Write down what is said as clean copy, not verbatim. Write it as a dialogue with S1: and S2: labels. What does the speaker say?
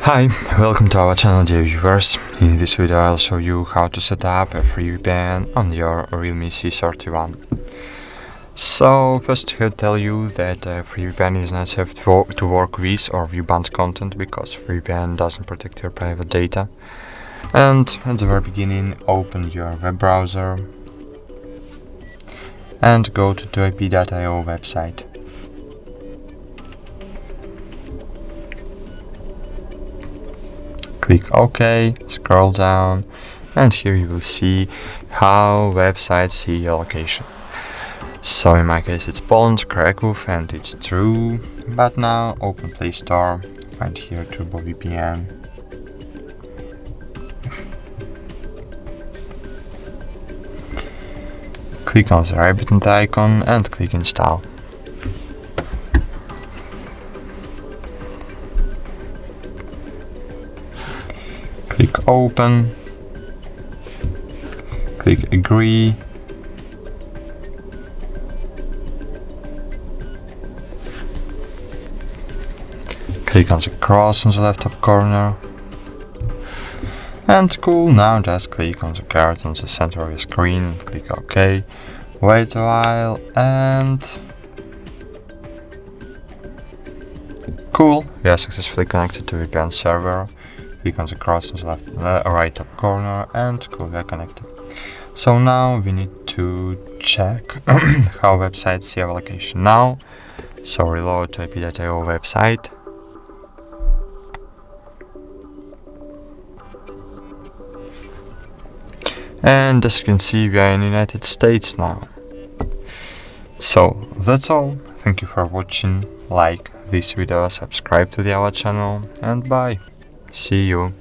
S1: Hi, welcome to our channel, dear viewers. In this video I'll show you how to set up a free VPN on your REALME C31. So first I could tell you that free VPN is not safe to work with or view banned content because free VPN doesn't protect your private data. And at the very beginning, open your web browser and go to TurboVPN.io website. Click OK, scroll down, and here you will see how websites see your location. So in my case it's Poland, Kraków, and it's true. But now open Play Store, find here TurboVPN. Click on the right button icon and click Install. Click Open, click Agree, click on the cross on the left top corner, and cool, now just click on the card on the center of your screen and click OK, wait a while, and cool, we are successfully connected to VPN server. Click on the cross on the left, right top corner, and cool, we are connected. So now we need to check how websites see our location now. So reload to TurboVPN.io website. And as you can see, we are in the United States now. So that's all. Thank you for watching. Like this video, subscribe to our channel, and bye. See you.